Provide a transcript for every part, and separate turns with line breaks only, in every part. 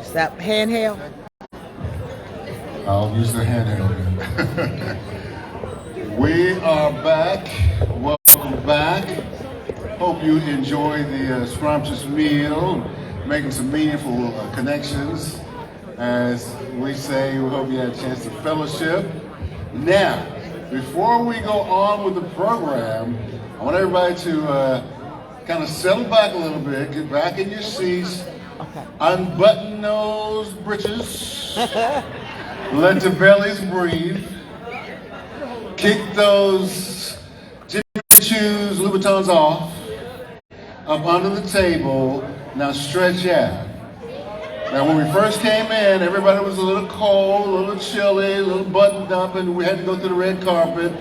Is that handheld?
I'll use the handheld. We are back. Welcome back. Hope you enjoy the scrumptious meal, making some meaningful connections. As we say, we hope you had a chance to fellowship. Now, before we go on with the program, I want everybody to kind of settle back a little bit, get back in your seats, unbutton those britches, let the bellies breathe, kick those Jimmy Choo's Louboutins off, up under the table. Now stretch out. Now when we first came in, everybody was a little cold, a little chilly, a little buttoned up, and we had to go through the red carpet.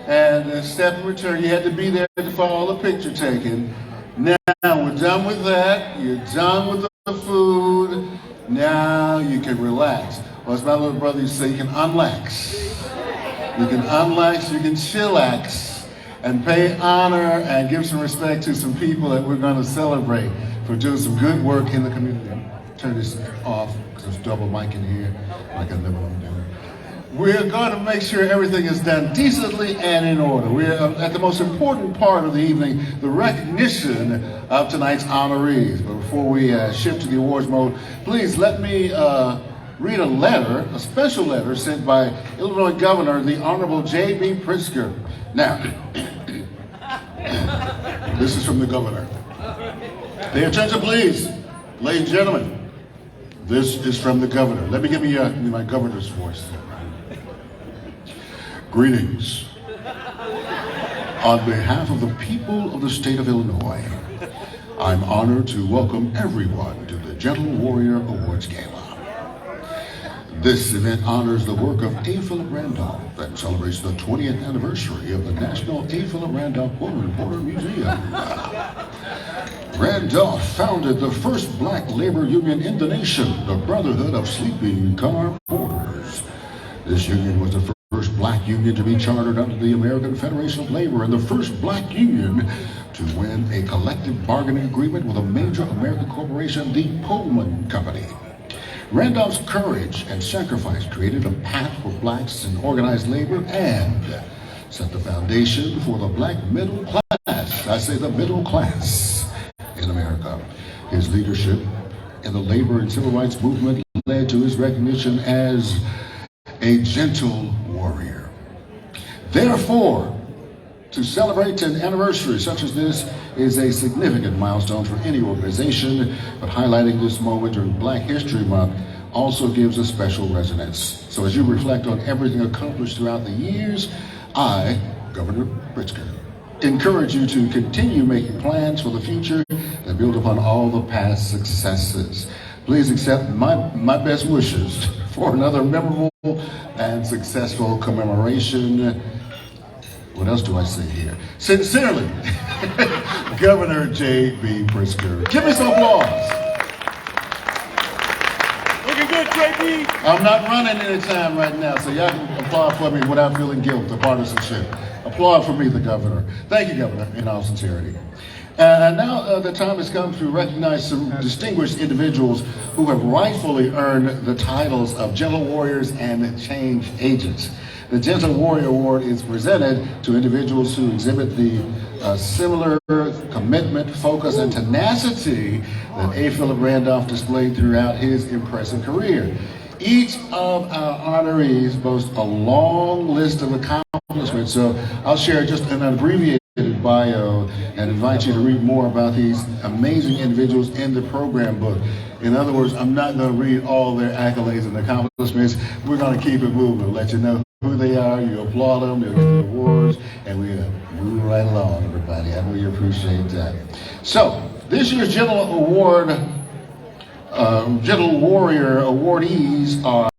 And step in return, you had to be there to follow the picture taking. Now we're done with that. You're done with the food. Now you can relax. Well, as my little brother used to say, you can unlax. You can unlax, you can chillax, and pay honor and give some respect to some people that we're going to celebrate for doing some good work in the community. Turn this off because there's double mic in here. I can never do it. We're going to make sure everything is done decently and in order. We're at the most important part of the evening, the recognition of tonight's honorees. But before we shift to the awards mode, please let me read a letter, a special letter sent by Illinois Governor, the Honorable J.B. Pritzker. Now, this is from the governor. Pay attention, please. Ladies and gentlemen, this is from the governor. Let me give you my governor's voice. Greetings. On behalf of the people of the state of Illinois, I'm honored to welcome everyone to the Gentle Warrior Awards Gala. This event honors the work of A. Philip Randolph and celebrates the 20th anniversary of the National A. Philip Randolph Pullman Porter Museum. Randolph founded the first black labor union in the nation, the Brotherhood of Sleeping Car Porters. This union was the first black union to be chartered under the American Federation of Labor and the first black union to win a collective bargaining agreement with a major American corporation, the Pullman Company. Randolph's courage and sacrifice created a path for blacks in organized labor and set the foundation for the black middle class. I say the middle class in America. His leadership in the labor and civil rights movement led to his recognition as a gentle warrior. Therefore, to celebrate an anniversary such as this is a significant milestone for any organization, but highlighting this moment during Black History Month also gives a special resonance. So as you reflect on everything accomplished throughout the years, I, Governor Pritzker, encourage you to continue making plans for the future that build upon all the past successes. Please accept my best wishes for another memorable and successful commemoration. What else do I say here? Sincerely, Governor J.B. Pritzker. Give me some applause.
Looking good, J.B.
I'm not running any time right now, so y'all can applaud for me without feeling guilt or partisanship. Applaud for me, the governor. Thank you, Governor, in all sincerity. And now the time has come to recognize some distinguished individuals who have rightfully earned the titles of Gentle Warriors and Change Agents. The Gentle Warrior Award is presented to individuals who exhibit the similar commitment, focus, and tenacity that A. Philip Randolph displayed throughout his impressive career. Each of our honorees boasts a long list of accomplishments, so I'll share just an abbreviated bio and invite you to read more about these amazing individuals in the program book. In other words, I'm not going to read all their accolades and accomplishments. We're going to keep it moving, let you know who they are, you applaud them, they'll get the awards, and we move right along, everybody. I really appreciate that. So, this year's Gentle Warrior awardees are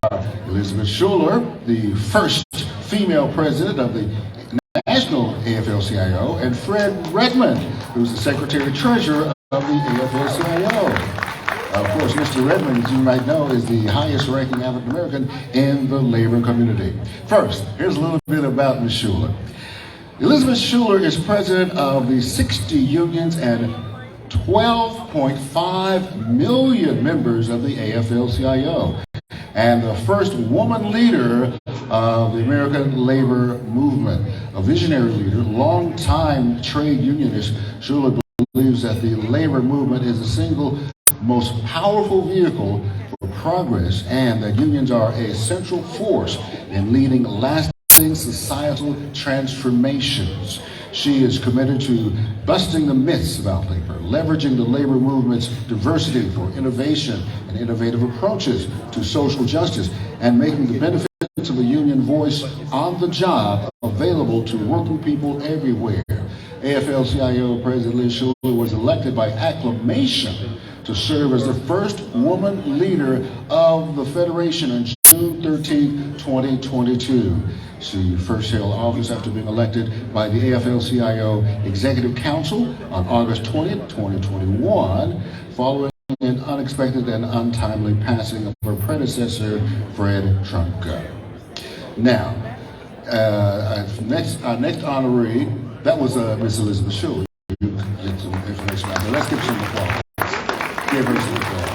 Elizabeth Schuler, the first female president of the National AFL-CIO, and Fred Redmond, who's the Secretary-Treasurer of the AFL-CIO. Of course, Mr. Redmond, as you might know, is the highest-ranking African-American in the labor community. First, here's a little bit about Ms. Schuler. Elizabeth Schuler is president of the 60 unions and 12.5 million members of the AFL-CIO, and the first woman leader of the American labor movement. A visionary leader, longtime trade unionist, Shula believes that the labor movement is the single most powerful vehicle for progress, and that unions are a central force in leading lasting societal transformations. She is committed to busting the myths about labor, leveraging the labor movement's diversity for innovation and innovative approaches to social justice, and making the benefits of a union voice on the job available to working people everywhere. AFL-CIO President Liz Schuler was elected by acclamation to serve as the first woman leader of the Federation on June 13, 2022. She first held office after being elected by the AFL-CIO Executive Council on August 20, 2021, following an unexpected and untimely passing of her predecessor, Fred Trumka. Now, our next honoree, that was Miss Elizabeth Schuler. You can get some information out there. Let's give some applause. Give her some applause.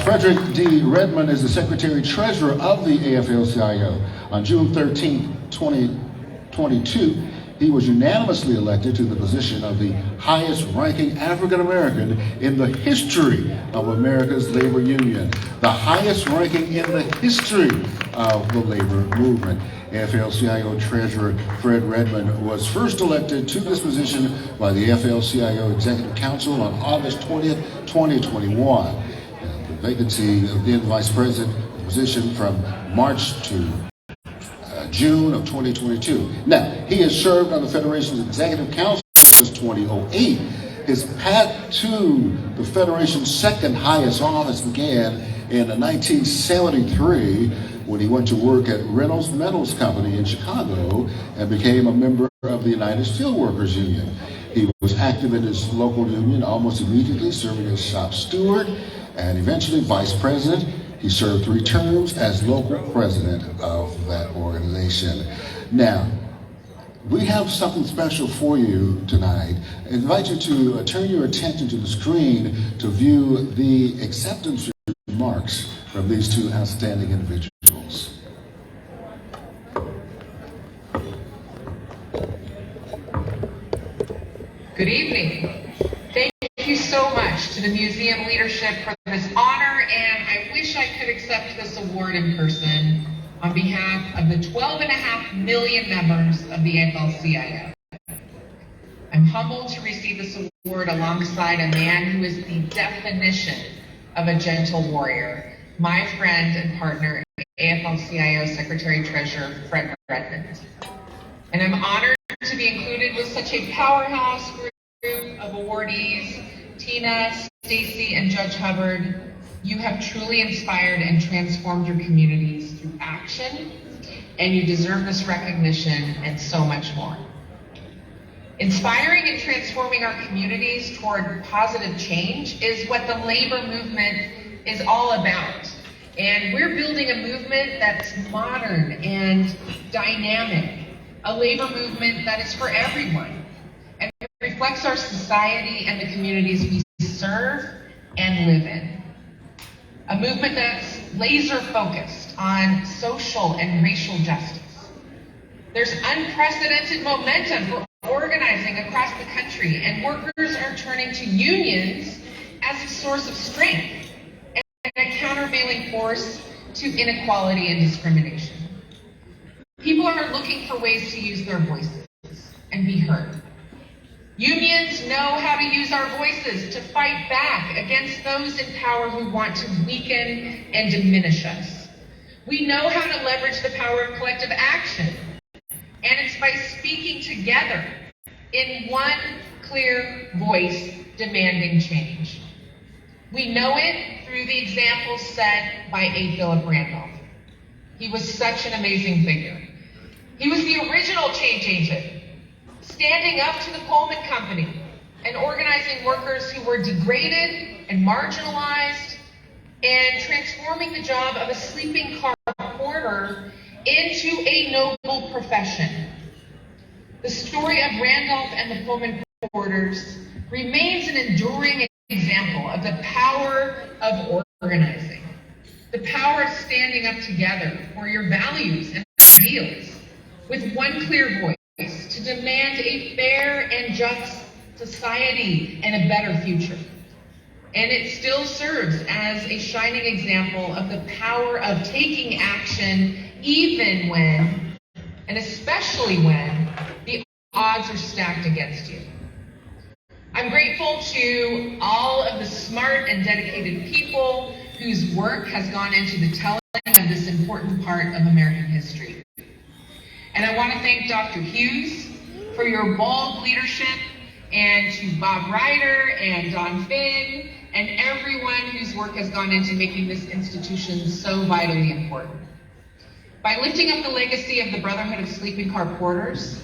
Frederick D. Redmond is the Secretary-Treasurer of the AFL-CIO. On June 13, 2022, he was unanimously elected to the position of the highest-ranking African-American in the history of America's labor union, the highest ranking in the history of the labor movement. AFL-CIO Treasurer Fred Redmond was first elected to this position by the AFL-CIO Executive Council on August 20th, 2021. And the vacancy of the Vice President position from March to June of 2022. Now, he has served on the Federation's Executive Council since 2008. His path to the Federation's second highest office began in 1973 when he went to work at Reynolds Metals Company in Chicago and became a member of the United Steelworkers Union. He was active in his local union almost immediately, serving as shop steward and eventually vice president. He served 3 terms as local president of that organization. Now, we have something special for you tonight. I invite you to turn your attention to the screen to view the acceptance remarks from these 2 outstanding individuals.
Good evening. Thank you so much to the museum leadership for this honor, and I wish I could accept this award in person on behalf of the 12.5 million members of the AFL-CIO. I'm humbled to receive this award alongside a man who is the definition of a gentle warrior, my friend and partner, AFL-CIO Secretary-Treasurer Fred Redmond. And I'm honored to be included with such a powerhouse group of awardees. Tina, Stacy, and Judge Hubbard, you have truly inspired and transformed your communities through action, and you deserve this recognition and so much more. Inspiring and transforming our communities toward positive change is what the labor movement is all about. And we're building a movement that's modern and dynamic, a labor movement that is for everyone, and reflects our society and the communities we serve and live in. A movement that's laser focused on social and racial justice. There's unprecedented momentum for organizing across the country, and workers are turning to unions as a source of strength and a countervailing force to inequality and discrimination. People are looking for ways to use their voices and be heard. Unions know how to use our voices to fight back against those in power who want to weaken and diminish us. We know how to leverage the power of collective action, and it's by speaking together in one clear voice demanding change. We know it through the example set by A. Philip Randolph. He was such an amazing figure. He was the original change agent, standing up to the Pullman company and organizing workers who were degraded and marginalized and transforming the job of a sleeping car porter into a noble profession. The story of Randolph and the Pullman porters remains an enduring example of the power of organizing, the power of standing up together for your values and ideals with one clear voice to demand a fair and just society and a better future. And it still serves as a shining example of the power of taking action even when, and especially when, the odds are stacked against you. I'm grateful to all of the smart and dedicated people whose work has gone into the telling of this important part of American history. And I want to thank Dr. Hughes for your bold leadership, and to Bob Ryder and Don Finn and everyone whose work has gone into making this institution so vitally important. By lifting up the legacy of the Brotherhood of Sleeping Car Porters,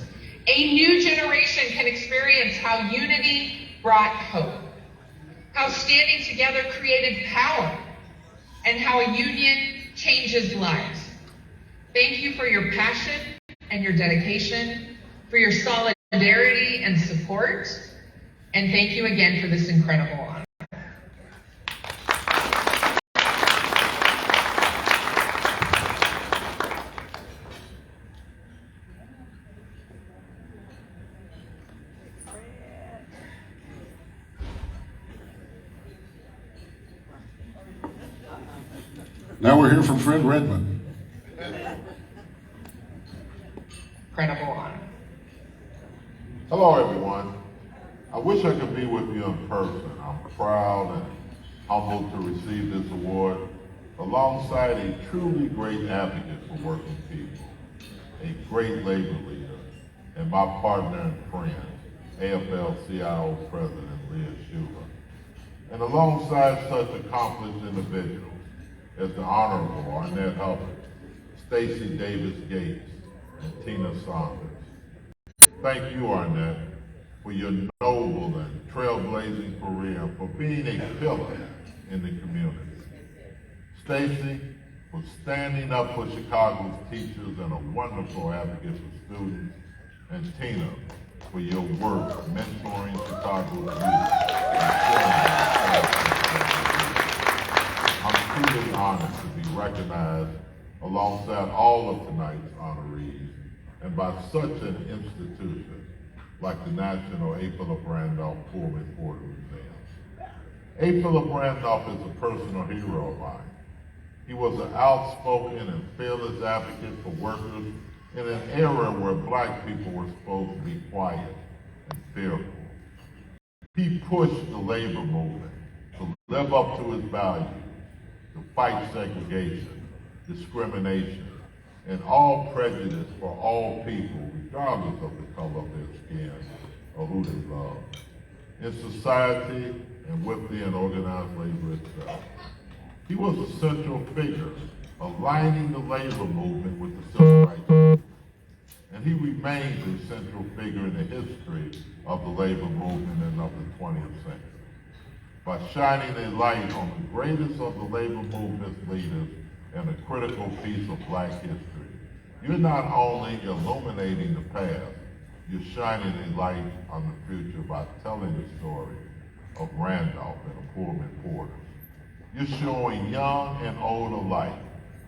a new generation can experience how unity brought hope, how standing together created power, and how a union changes lives. Thank you for your passion and your dedication, for your solidarity and support, and thank you again for this incredible honor.
Now we're here from Fred Redmond.
Incredible honor.
Hello, everyone. I wish I could be with you in person. I'm proud and humbled to receive this award alongside a truly great advocate for working people, a great labor leader, and my partner and friend, AFL-CIO President Leah Schuler. And alongside such accomplished individuals as the Honorable Arnett Hubbard, Stacey Davis Gates, and Tina Saunders. Thank you, Arnett, for your noble and trailblazing career and for being a pillar in the community. Stacey, for standing up for Chicago's teachers and a wonderful advocate for students. And Tina, for your work mentoring Chicago's youth. I'm truly honored to be recognized alongside all of tonight's honorees and by such an institution like the National A. Philip Randolph Pullman Porter Museum. A. Philip Randolph is a personal hero of mine. He was an outspoken and fearless advocate for workers in an era where black people were supposed to be quiet and fearful. He pushed the labor movement to live up to his values, to fight segregation, discrimination, and all prejudice for all people, regardless of the color of their skin or who they love, in society and within organized labor itself. He was a central figure aligning the labor movement with the civil rights movement, and he remains a central figure in the history of the labor movement and of the 20th century. By shining a light on the greatest of the labor movement's leaders and a critical piece of black history, you're not only illuminating the past, you're shining a light on the future by telling the story of Randolph and the Pullman Porters. You're showing young and old alike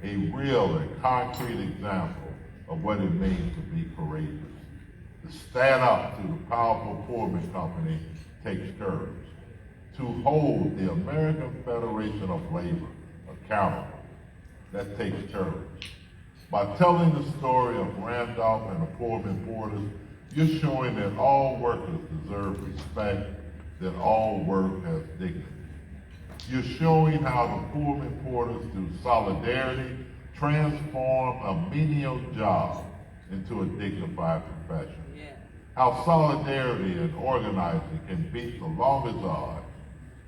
a real and concrete example of what it means to be courageous. To stand up to the powerful Pullman Company takes courage. To hold the American Federation of Labor accountable, that takes courage. By telling the story of Randolph and the Pullman Porters, you're showing that all workers deserve respect, that all work has dignity. You're showing how the Pullman Porters, through solidarity, transform a menial job into a dignified profession. Yeah. How solidarity and organizing can beat the longest odds,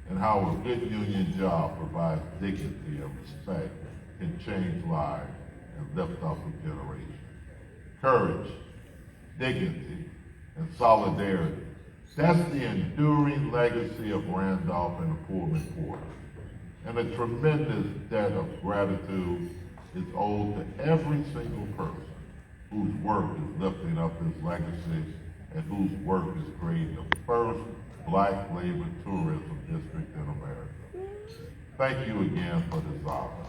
and how a good union job provides dignity and respect, can change lives and lift up a generation. Courage, dignity, and solidarity. That's the enduring legacy of Randolph and the Pullman Porters. And a tremendous debt of gratitude is owed to every single person whose work is lifting up this legacy and whose work is creating the first Black Labor Tourism District in America. Thank you again for this honor.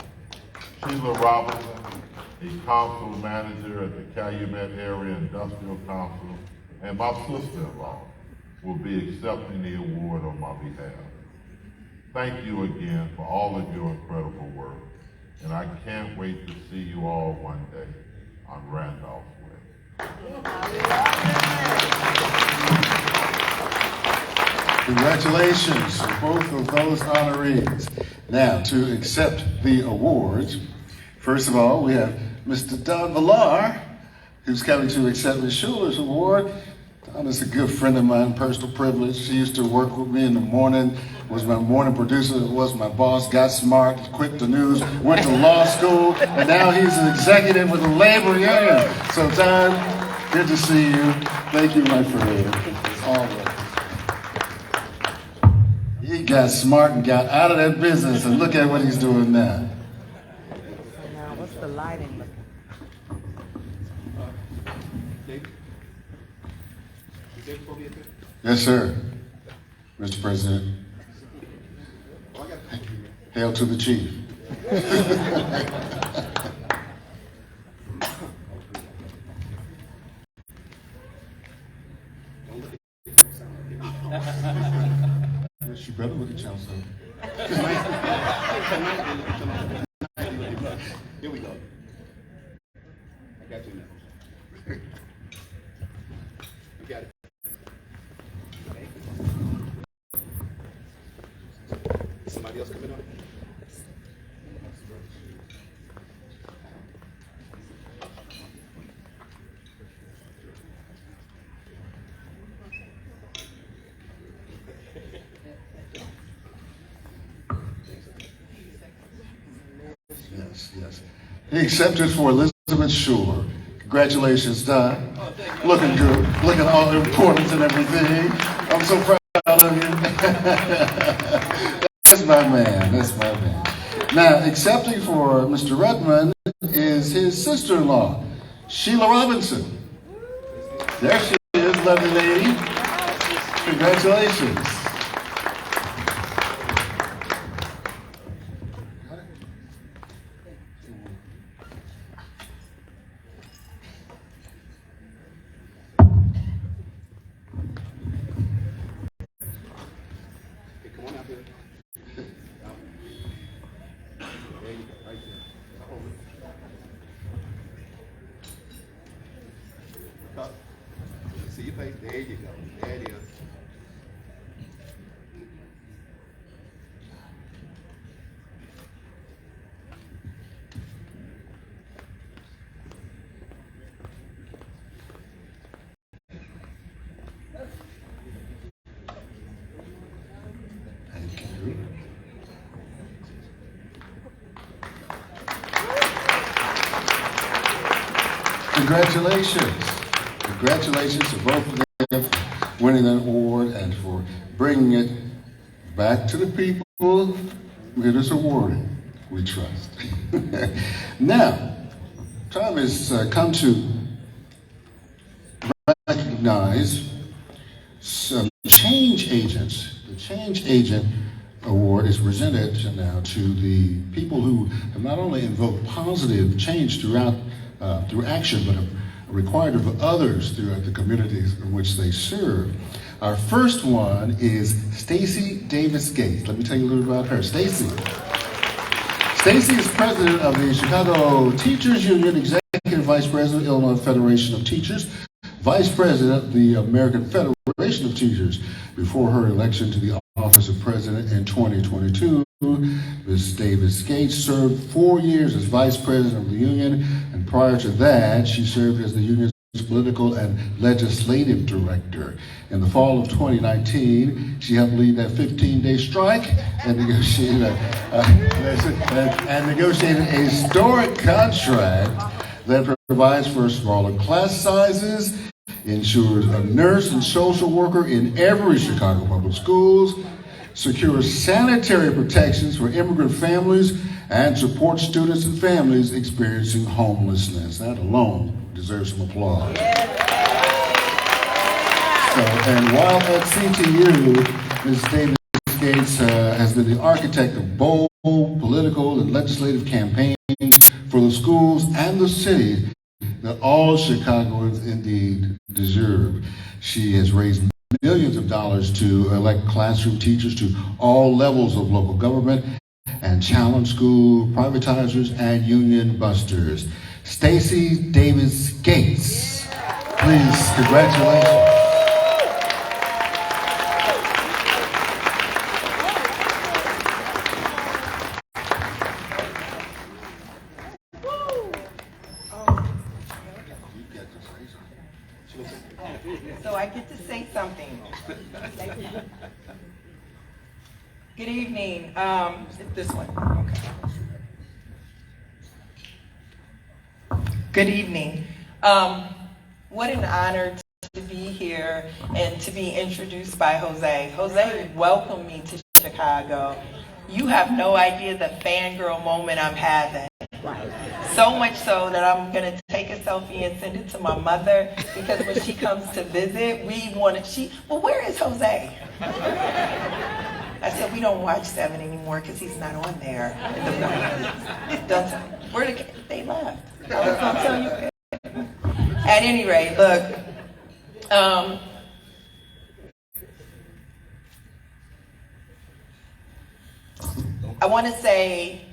Sheila Robinson, a council manager at the Calumet Area Industrial Council, and my sister-in-law will be accepting the award on my behalf. Thank you again for all of your incredible work, and I can't wait to see you all one day on Randolph Way.
Congratulations to both of those honorees. Now, to accept the awards, first of all, we have Mr. Don Villar, who's coming to accept Ms. Schuler's award. Don is a good friend of mine, personal privilege. She used to work with me in the morning, was my morning producer, was my boss, got smart, quit the news, went to law school, and now he's an executive with the labor union. So Don, good to see you. Thank you, my friend. It's all right. He got smart and got out of that business, and look at what he's doing now.
So now, what's the lighting looking?
Yes, sir, Mr. President. Hail to the chief. Yes, you better look at yourself.
Here we go. I got you now. You got it. Okay. Somebody else coming on?
Yes. He accepted for Elizabeth Schuler. Congratulations, Don. Looking good, looking all important and everything. I'm so proud of you. That's my man. That's my man. Now, accepting for Mr. Redmond is his sister-in-law, Sheila Robinson. There she is, lovely lady. Congratulations.
Come on out here. There you go, right there. Hold it. Up. See your face. There you go. There it is.
Thank you. Congratulations. Congratulations to both of them for winning that award and for bringing it back to the people who it awarded. We trust. Now, time has come to recognize some change agents. The Change Agent Award is presented now to the people who have not only invoked positive change through action, but have required of others throughout the communities in which they serve. Our first one is Stacy Davis Gates. Let me tell you a little about her. Stacy. Stacy is president of the Chicago Teachers Union, executive vice president, Illinois Federation of Teachers, vice president of the American Federation of Teachers. Before her election to the office of president in 2022, Ms. Davis Gates served 4 years as vice president of the union, and prior to that, she served as the union's political and legislative director. In the fall of 2019, she helped lead that 15-day strike and negotiated a historic contract that provides for smaller class sizes, ensures a nurse and social worker in every Chicago public schools, secures sanitary protections for immigrant families, and supports students and families experiencing homelessness. That alone deserves some applause. And while at CTU, Ms. Davis Gates has been the architect of bold political and legislative campaigns for the schools and the cities that all Chicagoans indeed deserve. She has raised millions of dollars to elect classroom teachers to all levels of local government and challenge school privatizers and union busters. Stacey Davis Gates, please, congratulations.
So I get to say something. Good evening. This one. Okay. Good evening. What an honor to be here and to be introduced by Jose. Jose welcomed me to Chicago. You have no idea the fangirl moment I'm having. So much so that I'm going to take a selfie and send it to my mother, because when she comes to visit, well, where is Jose? I said, we don't watch 7 anymore because he's not on there in the morning. They left. I was going to tell you. At any rate, look, I want to say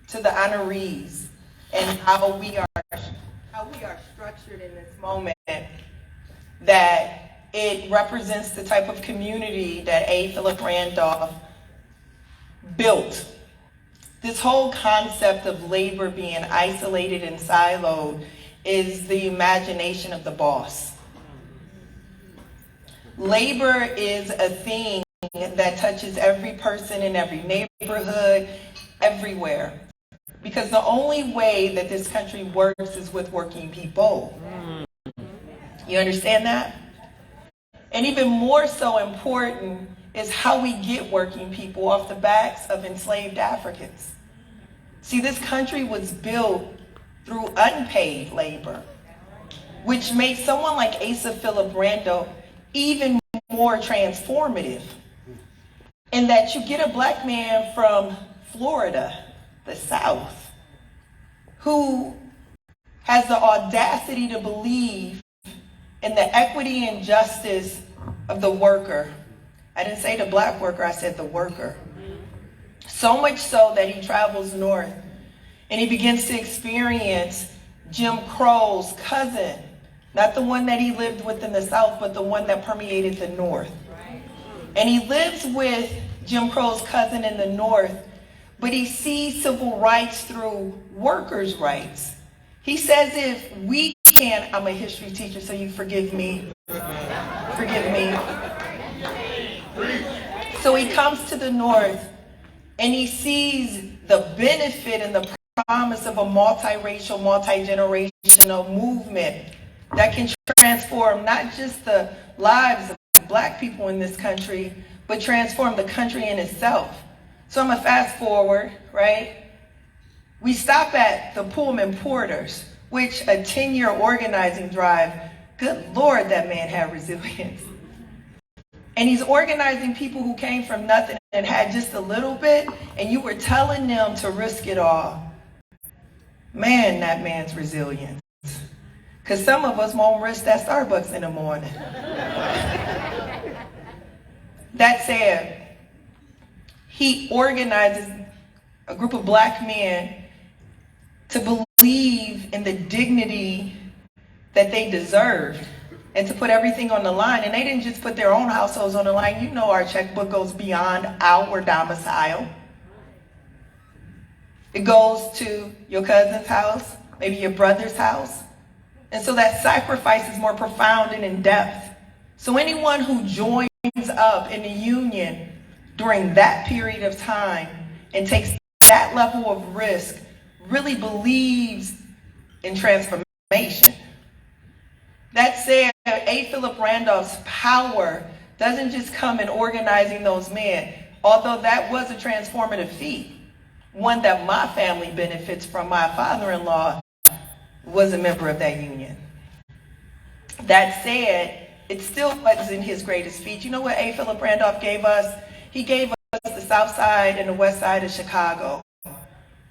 to the honorees and how we are structured in this moment, that it represents the type of community that A. Philip Randolph built. This whole concept of labor being isolated and siloed is the imagination of the boss. Labor is a thing that touches every person in every neighborhood, everywhere. Because the only way that this country works is with working people. You understand that? And even more so important is how we get working people off the backs of enslaved Africans. See, this country was built through unpaid labor, which made someone like Asa Philip Randolph even more transformative. In that you get a black man from Florida, the South, who has the audacity to believe in the equity and justice of the worker. I didn't say the black worker, I said the worker. So much so that he travels north and he begins to experience Jim Crow's cousin, not the one that he lived with in the South, but the one that permeated the North. And he lives with Jim Crow's cousin in the North, but he sees civil rights through workers' rights. He says, if we can, I'm a history teacher, so you forgive me. Forgive me. So he comes to the North and he sees the benefit and the promise of a multiracial, multi-generational movement that can transform not just the lives of black people in this country, but transform the country in itself. So I'm gonna fast forward, right? We stop at the Pullman Porters, which a 10-year organizing drive, good Lord, that man had resilience. And he's organizing people who came from nothing and had just a little bit, and you were telling them to risk it all. Man, that man's resilience. Because some of us won't risk that Starbucks in the morning. That said, he organizes a group of black men to believe in the dignity that they deserve and to put everything on the line. And they didn't just put their own households on the line. You know our checkbook goes beyond our domicile. It goes to your cousin's house, maybe your brother's house. And so that sacrifice is more profound and in depth. So anyone who joins up in the union during that period of time and takes that level of risk really believes in transformation. That said, A. Philip Randolph's power doesn't just come in organizing those men, although that was a transformative feat, one that my family benefits from. My father-in-law was a member of that union. That said, it still wasn't his greatest feat. You know what A. Philip Randolph gave us? He gave us the South Side and the West Side of Chicago.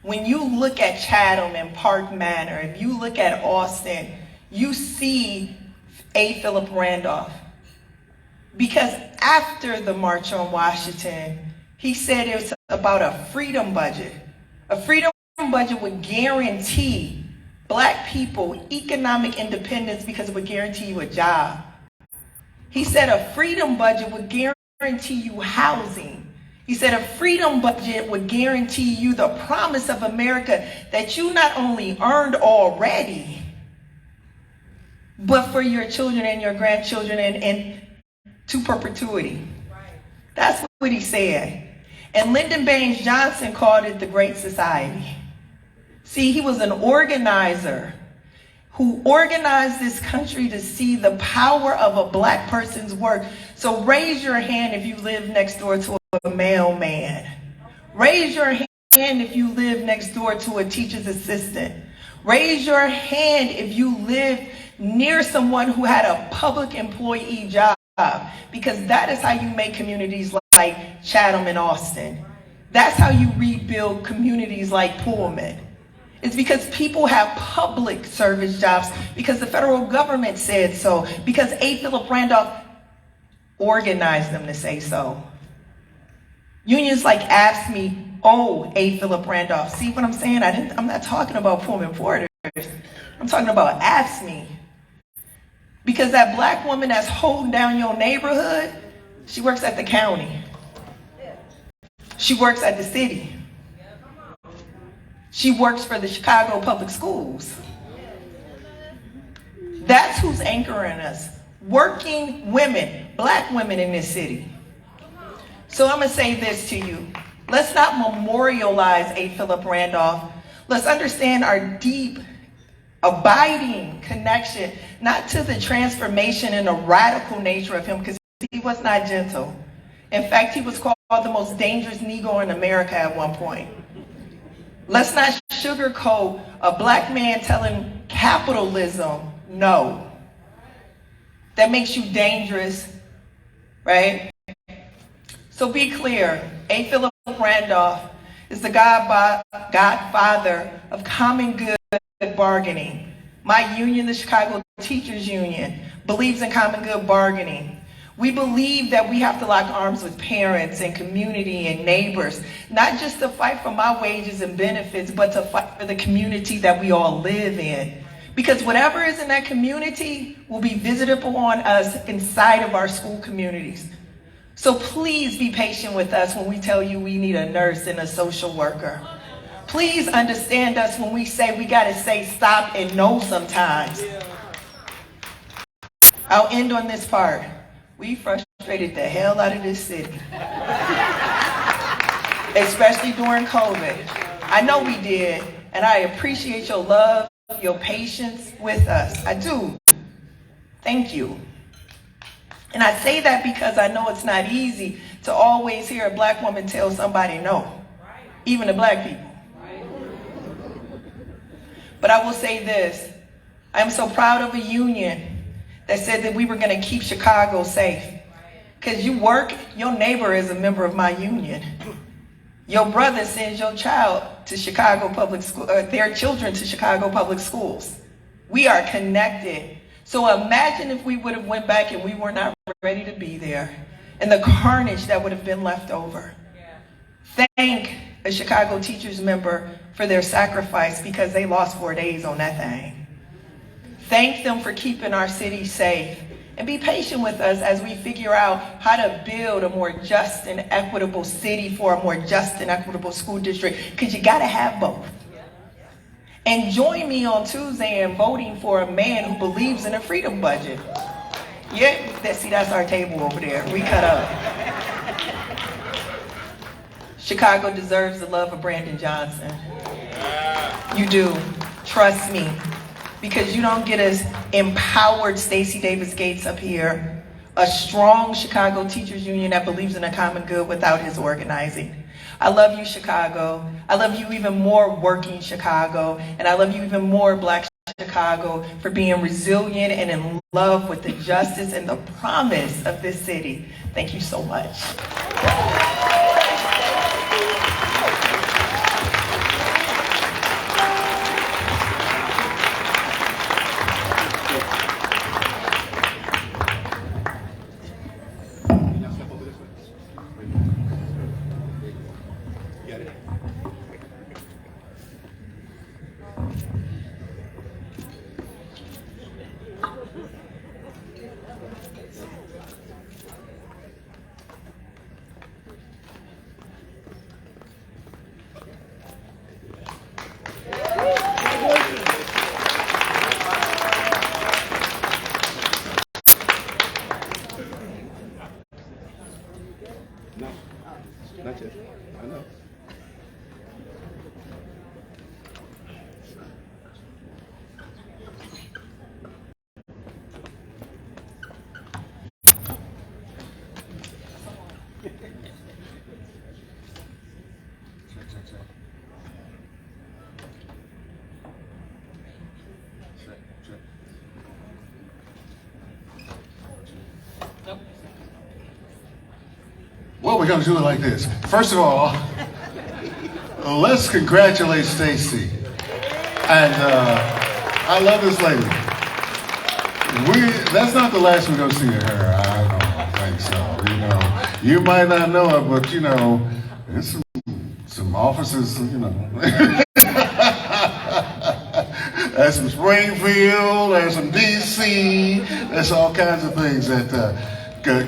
When you look at Chatham and Park Manor, if you look at Austin, you see A. Philip Randolph. Because after the March on Washington, he said it was about a freedom budget. A freedom budget would guarantee Black people economic independence because it would guarantee you a job. He said a freedom budget would guarantee you housing. He said a freedom budget would guarantee you the promise of America that you not only earned already, but for your children and your grandchildren and to perpetuity. That's what he said. And Lyndon Baines Johnson called it the Great Society. See, he was an organizer who organized this country to see the power of a Black person's work. So raise your hand if you live next door to a mailman. Raise your hand if you live next door to a teacher's assistant. Raise your hand if you live near someone who had a public employee job, because that is how you make communities like Chatham and Austin. That's how you rebuild communities like Pullman. It's because people have public service jobs, because the federal government said so, because A. Philip Randolph organized them to say so. Unions like AFSCME owe A. Philip Randolph. See what I'm saying? I'm not talking about Pullman Porters. I'm talking about AFSCME. Because that Black woman that's holding down your neighborhood, she works at the county. She works at the city. She works for the Chicago Public Schools. That's who's anchoring us. Working women, Black women in this city. So I'm going to say this to you. Let's not memorialize A. Philip Randolph. Let's understand our deep, abiding connection, not to the transformation and the radical nature of him, because he was not gentle. In fact, he was called the most dangerous Negro in America at one point. Let's not sugarcoat a Black man telling capitalism no. That makes you dangerous, right? So be clear, A. Philip Randolph is the godfather of common good bargaining. My union, the Chicago Teachers Union, believes in common good bargaining. We believe that we have to lock arms with parents and community and neighbors, not just to fight for my wages and benefits, but to fight for the community that we all live in. Because whatever is in that community will be visitable on us inside of our school communities. So please be patient with us when we tell you we need a nurse and a social worker. Please understand us when we say we gotta say stop and no sometimes. I'll end on this part. We frustrated the hell out of this city. Especially during COVID. I know we did, and I appreciate your love, your patience with us. I do. Thank you. And I say that because I know it's not easy to always hear a Black woman tell somebody no, even the Black people. But I will say this, I am so proud of a union that said that we were going to keep Chicago safe. Because you work, your neighbor is a member of my union. Your brother sends your child to Chicago Public School, their children to Chicago Public Schools. We are connected. So imagine if we would have went back and we were not ready to be there, and the carnage that would have been left over. Thank a Chicago Teachers member for their sacrifice, because they lost 4 days on that thing. Thank them for keeping our city safe. And be patient with us as we figure out how to build a more just and equitable city for a more just and equitable school district, because you got to have both. And join me on Tuesday in voting for a man who believes in a freedom budget. Yeah, see, that's our table over there. We cut up. Chicago deserves the love of Brandon Johnson. You do. Trust me. Because you don't get us empowered Stacey Davis Gates up here, a strong Chicago Teachers Union that believes in a common good without his organizing. I love you, Chicago. I love you even more, working Chicago. And I love you even more, Black Chicago, for being resilient and in love with the justice and the promise of this city. Thank you so much.
Not yet. I know.
Well, we're going to do it like this. First of all, let's congratulate Stacy. And I love this lady. That's not the last we're going to see of her. I don't think so. You know, you might not know her, but you know, there's some officers, you know. There's some Springfield, there's some DC, there's all kinds of things that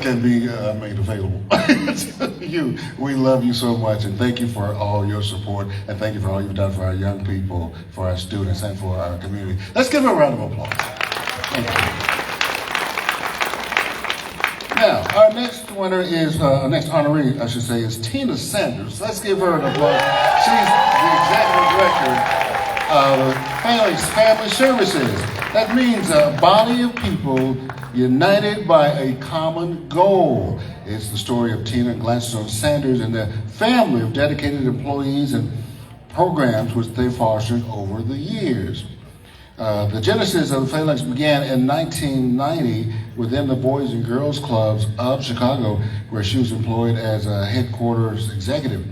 can be made available to you. We love you so much, and thank you for all your support, and thank you for all you've done for our young people, for our students, and for our community. Let's give her a round of applause. Thank you. Now, our next winner is, next honoree, I should say, is Tina Sanders. Let's give her an applause. She's the executive director of Family Services. That means a body of people united by a common goal. It's the story of Tina and Gladstone Sanders and their family of dedicated employees and programs which they fostered over the years. The genesis of Phalanx began in 1990 within the Boys and Girls Clubs of Chicago, where she was employed as a headquarters executive.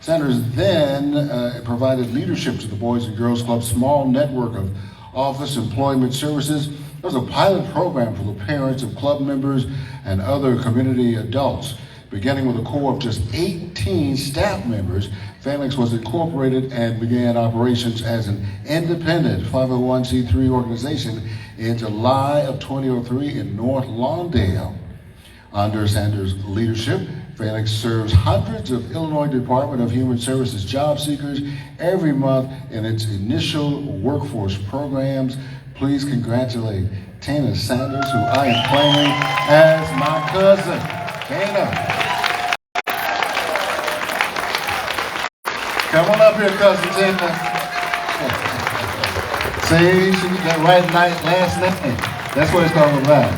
Sanders then provided leadership to the Boys and Girls Club's small network of office employment services. It was a pilot program for the parents of club members and other community adults. Beginning with a core of just 18 staff members, Phalanx was incorporated and began operations as an independent 501c3 organization in July of 2003 in North Lawndale. Under Sanders' leadership, Phalanx serves hundreds of Illinois Department of Human Services job seekers every month in its initial workforce programs. Please congratulate Tina Sanders, who I am claiming as my cousin. Tina. Come on up here, cousin Tina. See, she got right last name. That's what it's all about.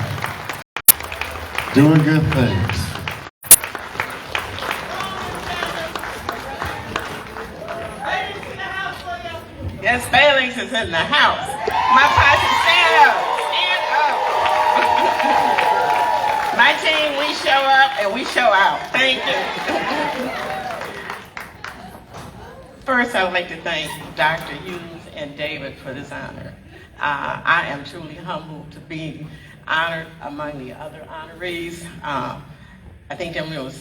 Doing good things.
Yes, Phalanx is in the house. My posse, stand up. Stand up. My team, we show up and we show out. Thank you. First, I would like to thank Dr. Hughes and David for this honor. I am truly humbled to be honored among the other honorees. I think I'm the only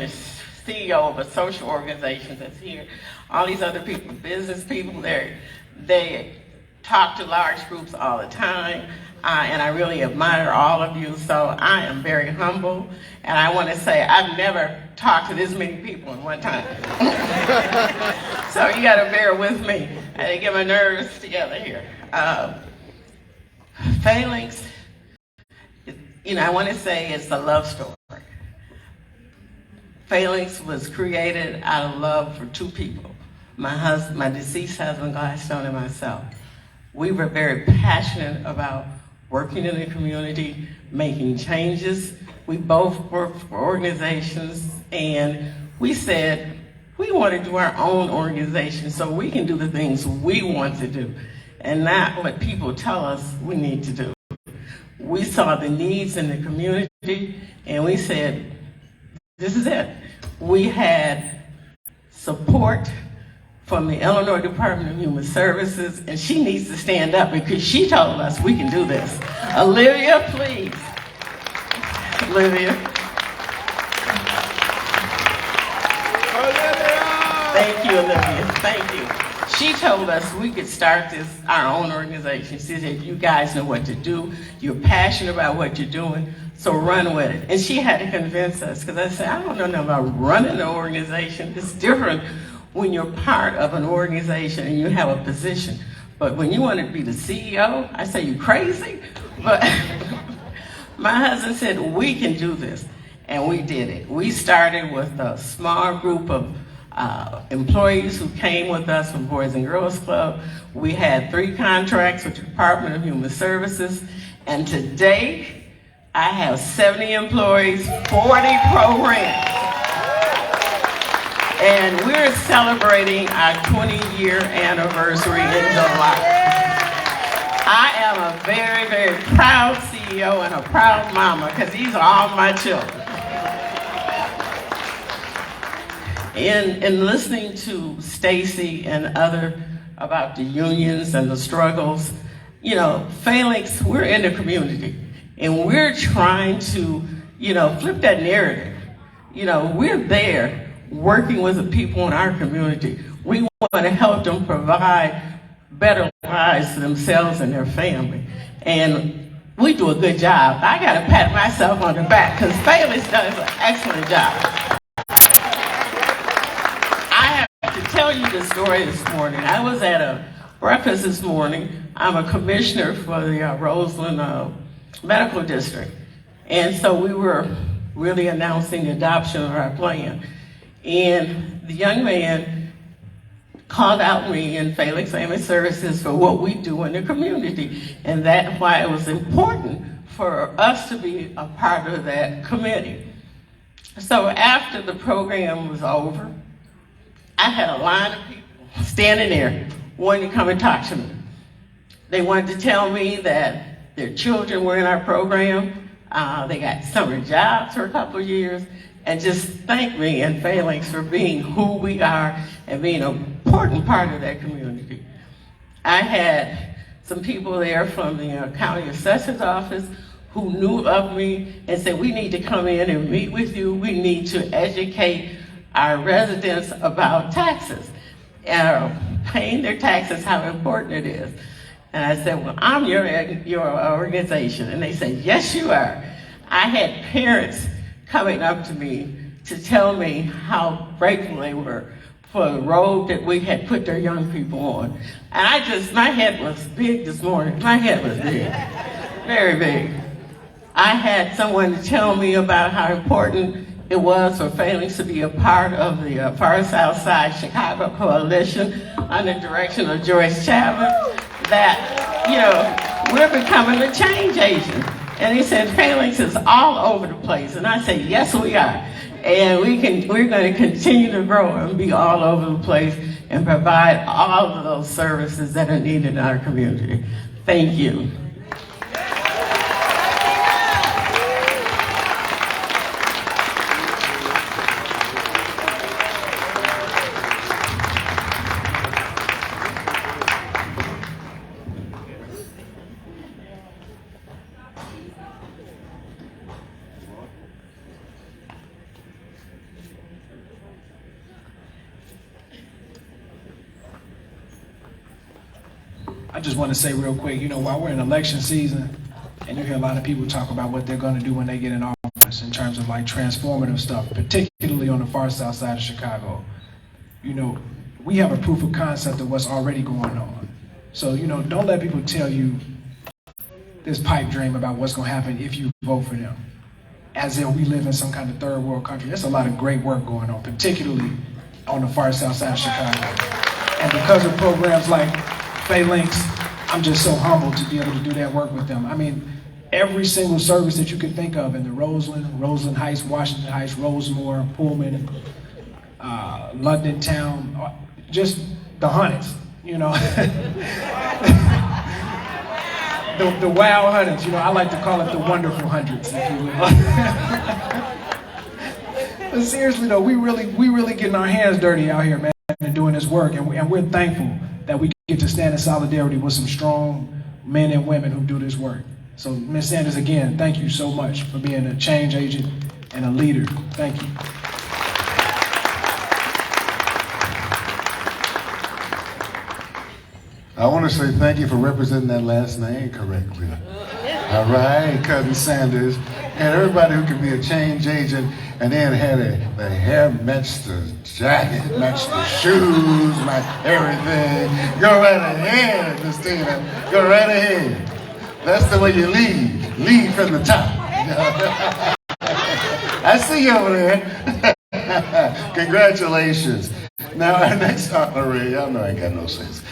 CEO of a social organization that's here. All these other people, business people, they talk to large groups all the time, and I really admire all of you, so I am very humble, and I want to say I've never talked to this many people in one time. So you got to bear with me. I had to get my nerves together here. Phalanx, I want to say it's a love story. Phalanx was created out of love for two people, my deceased husband, Gladstone, and myself. We were very passionate about working in the community, making changes. We both worked for organizations, and we said, we want to do our own organization so we can do the things we want to do. and not what people tell us we need to do. We saw the needs in the community, and we said, this is it. We had support from the Illinois Department of Human Services, and she needs to stand up because she told us we can do this. Olivia, please. Olivia. Thank you, Olivia. Thank you. She told us we could start our own organization. She said, you guys know what to do. You're passionate about what you're doing, so run with it. And she had to convince us, because I said, I don't know nothing about running an organization. It's different when you're part of an organization and you have a position. But when you want to be the CEO, I say, you crazy? But my husband said, we can do this. And we did it. We started with a small group of employees who came with us from Boys and Girls Club. We had 3 contracts with the Department of Human Services. And today, I have 70 employees, 40 programs. And we're celebrating our 20-year anniversary in July. I am a very, very proud CEO and a proud mama, because these are all my children. In listening to Stacy and other about the unions and the struggles, you know, Phalanx, we're in the community, and we're trying to, you know, flip that narrative. You know, we're there working with the people in our community. We want to help them provide better lives for themselves and their family. And we do a good job. I got to pat myself on the back, because Phalanx does an excellent job. I have to tell you the story this morning. I was at a breakfast this morning. I'm a commissioner for the Roseland Medical District. And so we were really announcing the adoption of our plan. And the young man called out me and Phalanx Family Services for what we do in the community. And that's why it was important for us to be a part of that committee. So after the program was over, I had a line of people standing there wanting to come and talk to me. They wanted to tell me that their children were in our program. They got summer jobs for a couple of years. And just thank me and Phalanx for being who we are and being an important part of that community. I had some people there from the county assessor's office who knew of me and said, we need to come in and meet with you. We need to educate our residents about taxes, paying their taxes, how important it is. And I said, well, I'm your organization. And they said, yes, you are. I had parents coming up to me to tell me how grateful they were for the road that we had put their young people on. And my head was big this morning. My head was big, very big. I had someone to tell me about how important it was for Phalanx to be a part of the Far South Side Chicago Coalition under the direction of Joyce Chapman, that, you know, we're becoming a change agent. And he said, Phalanx is all over the place. And I said, yes, we are. And we're going to continue to grow and be all over the place and provide all of those services that are needed in our community. Thank you.
I just want to say real quick, you know, while we're in election season, and you hear a lot of people talk about what they're going to do when they get in office in terms of like transformative stuff, particularly on the far south side of Chicago, you know, we have a proof of concept of what's already going on. So, you know, don't let people tell you this pipe dream about what's going to happen if you vote for them, as if we live in some kind of third world country. There's a lot of great work going on, particularly on the far south side of Chicago. And because of programs like Phalanx, I'm just so humbled to be able to do that work with them. I mean, every single service that you could think of in the Roseland Heights, Washington Heights, Rosemore, Pullman, London Town, just the hundreds. You you know. The wild hundreds, you know, I like to call it the wonderful hundreds, if you will. But seriously though, we really getting our hands dirty out here, man, and doing this work, and we're thankful that we get to stand in solidarity with some strong men and women who do this work. So, Ms. Sanders, again, thank you so much for being a change agent and a leader. Thank you.
I want to say thank you for representing that last name correctly. All right, Cousin Sanders. And everybody who can be a change agent and then had the hair matched the jacket, matched the shoes, matched everything. Go right ahead, Christina. Go right ahead. That's the way you lead. Lead from the top. I see you over there. Congratulations. Now, our next honoree, y'all know I ain't got no sense,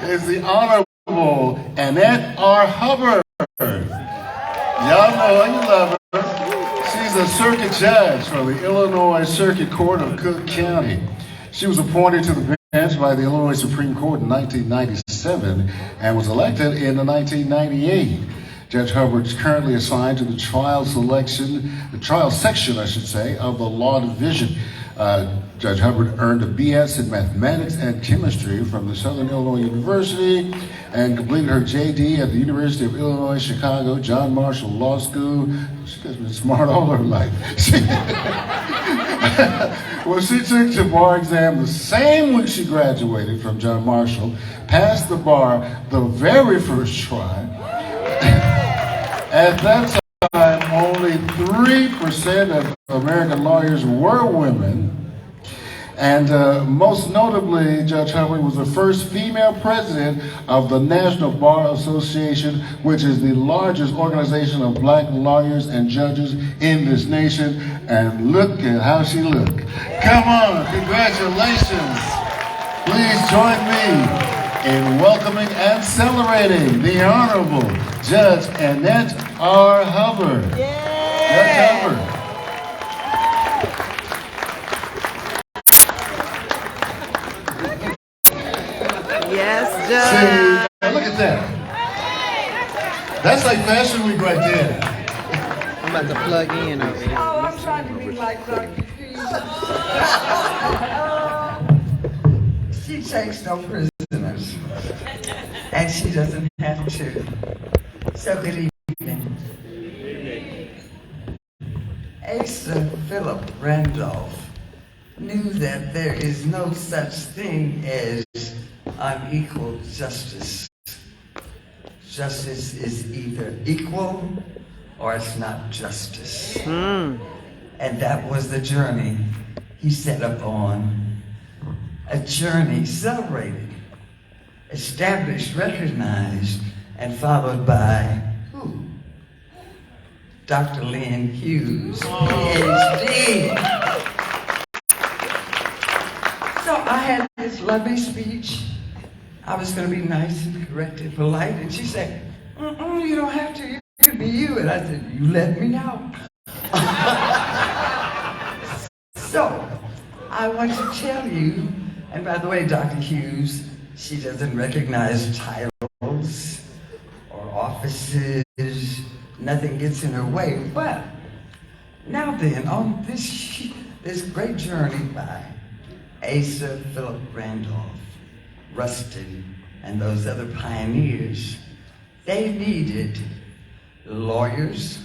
is the Honorable Annette R. Hubbard. Y'all know her, you love her. She's a circuit judge for the Illinois Circuit Court of Cook County. She was appointed to the bench by the Illinois Supreme Court in 1997 and was elected in 1998. Judge Hubbard is currently assigned to the trial section, I should say, of the Law Division. Judge Hubbard earned a BS in Mathematics and Chemistry from the Southern Illinois University and completed her JD at the University of Illinois, Chicago, John Marshall Law School. She's been smart all her life. Well, she took the bar exam the same week she graduated from John Marshall, passed the bar the very first try. At that time, only 3% of American lawyers were women. And most notably, Judge Hubbard was the first female president of the National Bar Association, which is the largest organization of black lawyers and judges in this nation. And look at how she looked. Come on, congratulations. Please join me in welcoming and celebrating the Honorable Judge Annette R. Hubbard. Yay! Judge Hubbard.
Yes,
See,
Judge.
look at that. That's like Fashion Week right there.
I'm about to plug in over here.
Oh, I'm trying to be like Dr. She takes no prisoners, and she doesn't have to. So good evening. Asa Philip Randolph knew that there is no such thing as unequal justice. Justice is either equal or it's not justice. And that was the journey he set up on. A journey celebrated, established, recognized, and followed by who? Dr. Lynn Hughes, PhD. So I had this lovely speech. I was going to be nice and correct and polite, and she said, you don't have to, you could be you. And I said, you let me know. So I want to tell you, and by the way, Dr. Hughes, she doesn't recognize titles or offices. Nothing gets in her way. But now then, on this great journey by Asa Philip Randolph, Rustin, and those other pioneers, they needed lawyers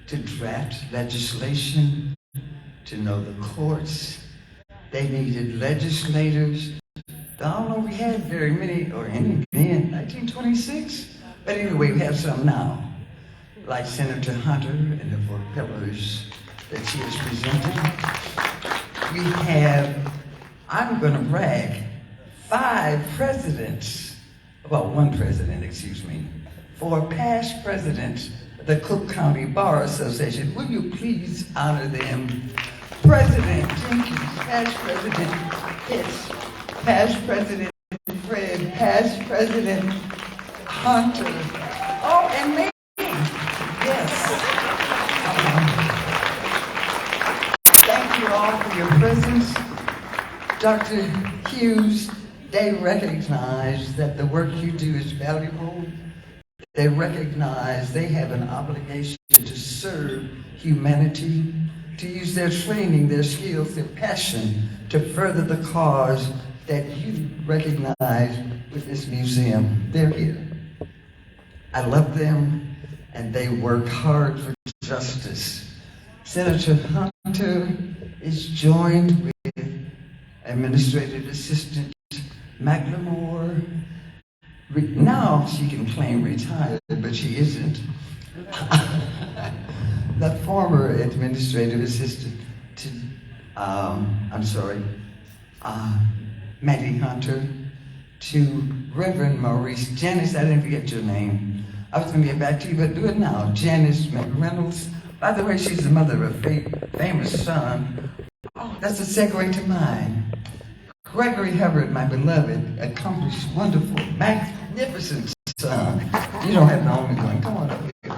to draft legislation, to know the courts. They needed legislators. I don't know if we had very many, or any then, 1926. But anyway, we have some now, like Senator Hunter and the 4 pillars that she has presented. We have, I'm going to brag, 5 presidents, well, 1 president, excuse me, 4 past presidents of the Cook County Bar Association. Will you please honor them? President Jenkins, past president Pitts, past president Fred, past president Hunter. Oh, and me. Yes. Thank you all for your presence. Dr. Hughes, They recognize that the work you do is valuable. They recognize they have an obligation to serve humanity, to use their training, their skills, their passion to further the cause that you recognize with this museum. They're here. I love them, and they work hard for justice. Senator Hunter is joined with Administrative Assistant McLemore. Now she can claim retired, but she isn't. The former Administrative Assistant to, Maggie Hunter, to Reverend Maurice. Janice, I didn't forget your name. I was going to get back to you, but do it now. Janice McReynolds. By the way, she's the mother of a famous son. Oh, that's a segue to mine. Gregory Hubbard, my beloved, accomplished, wonderful, magnificent son. You don't have to own me one. Come on up here.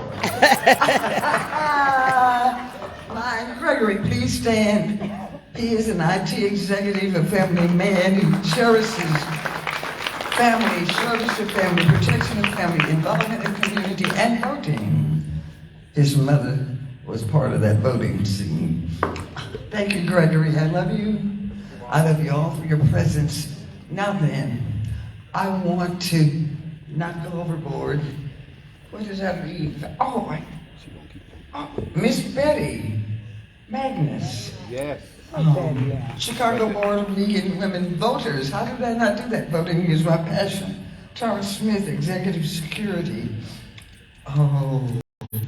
My Gregory, please stand. He is an IT executive, a family man who cherishes family, service of family, protection of family, involvement in community, and voting. His mother was part of that voting scene. Thank you, Gregory. I love you. I love you all for your presence. Now then, I want to not go overboard. What did I leave? Miss Betty Magnus.
Yes.
Chicago Board of League and Women Voters. How did I not do that? Voting is my passion. Tara Smith, Executive Security.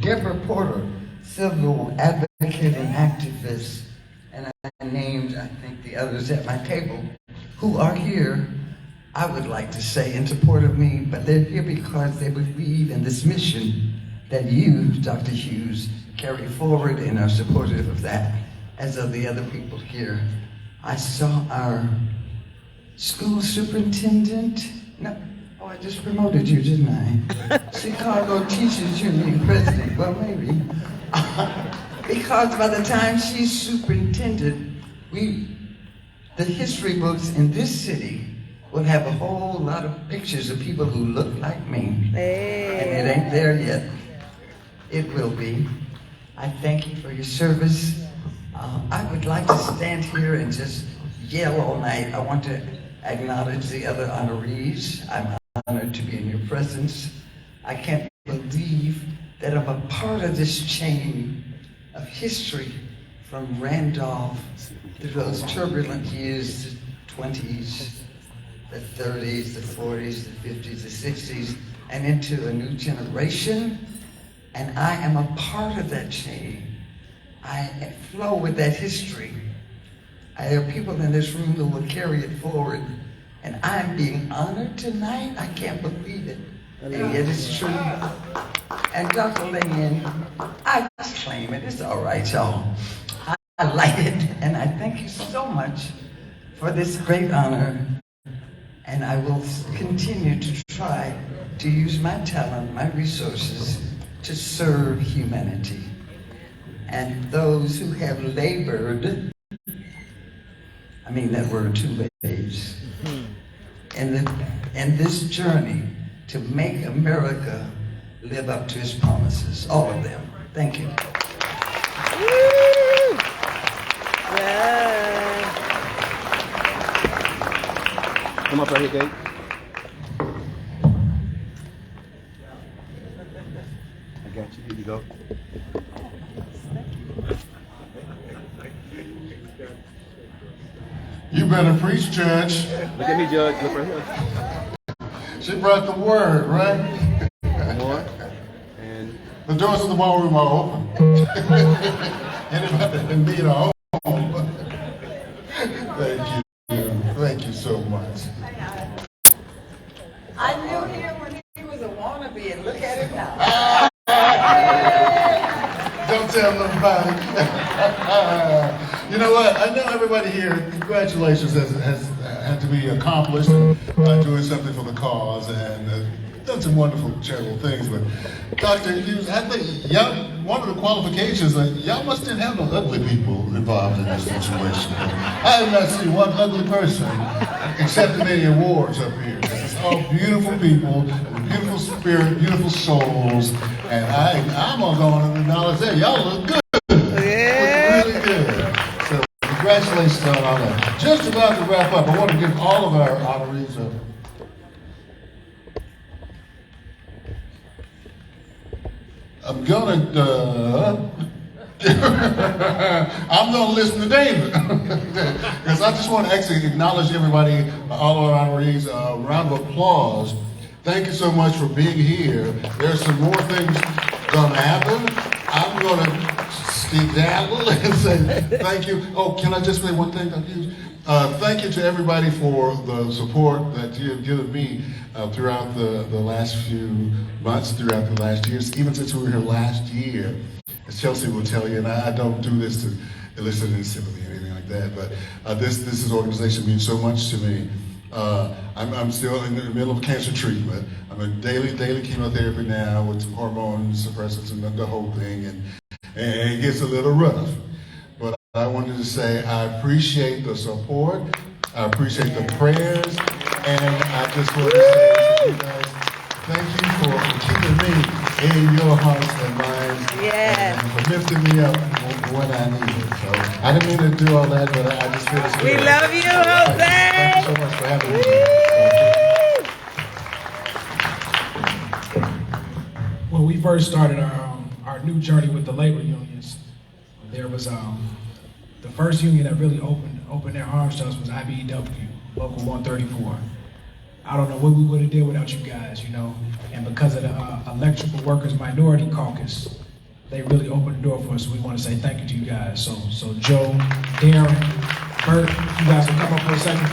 Deborah Porter, Civil Advocate and Activist. And I named, I think, the others at my table who are here, I would like to say, in support of me, but they're here because they believe in this mission that you, Dr. Hughes, carry forward and are supportive of that, as are the other people here. I saw our school superintendent. No, I just promoted you, didn't I? Chicago Teachers Union president. Well, maybe. Because by the time she's superintendent, the history books in this city will have a whole lot of pictures of people who look like me. Hey. And it ain't there yet. It will be. I thank you for your service. I would like to stand here and just yell all night. I want to acknowledge the other honorees. I'm honored to be in your presence. I can't believe that I'm a part of this chain of history from Randolph through those turbulent years, the 20s, the 30s, the 40s, the 50s, the 60s, and into a new generation. And I am a part of that chain. I flow with that history. I have people in this room who will carry it forward. And I'm being honored tonight. I can't believe it. And yet it's true. And Dr. Lane, I just claim it. It's all right, y'all. I like it. And I thank you so much for this great honor. And I will continue to try to use my talent, my resources, to serve humanity. And those who have labored, I mean that word two ways, in this journey to make America live up to its promises, all of them. Thank you.
Come up right here, Dave. I got you. Here you go.
You better preach, Judge.
Look at me, Judge. Look right here.
She brought the word, right?
One more. And
the doors of the ballroom are open. Anybody need a home? Thank you. Thank you so much.
I knew him when he was a wannabe, and look at him now.
Don't tell nobody. You know what? I know everybody here, congratulations has had to be accomplished doing something for the cause and done some wonderful charitable things. But Dr. Hughes, I think y'all, one of the qualifications, y'all must didn't have no ugly people involved in this situation. I have not seen one ugly person accepting any awards up here. This is all beautiful people, beautiful spirit, beautiful souls, and I'm gonna go on and acknowledge that. Y'all look good.
Yeah.
Look really good. So congratulations on all that. Just about to wrap up, I want to give all of our honorees a I'm gonna listen to David because I just want to actually acknowledge everybody, all of our honorees. A round of applause. Thank you so much for being here. There's some more things gonna happen. I'm gonna skedaddle and say thank you. Oh, can I just say one thing, Dr. Hughes? Thank you to everybody for the support that you have given me throughout the last few months, throughout the last years, even since we were here last year. As Chelsea will tell you, and I don't do this to elicit any sympathy or anything like that, but this organization means so much to me. I'm still in the middle of cancer treatment. I'm in daily chemotherapy now with some hormone suppressants and the whole thing, and it gets a little rough. But I wanted to say I appreciate the support, I appreciate the prayers, and I just want to say to you guys, thank you for keeping me in your hearts and minds,
Yes.
and for lifting me up when I needed. So I didn't mean to do all that, but I just feel it's
We
good.
love you, Jose.
Thank you so much for having me.
When we first started our new journey with the labor unions, there was the first union that really opened their arms to us was IBEW, Local 134. I don't know what we would have did without you guys, you know. And because of the Electrical Workers Minority Caucus, they really opened the door for us. We want to say thank you to you guys. So Joe, Darren, Bert, you guys will come up for a second.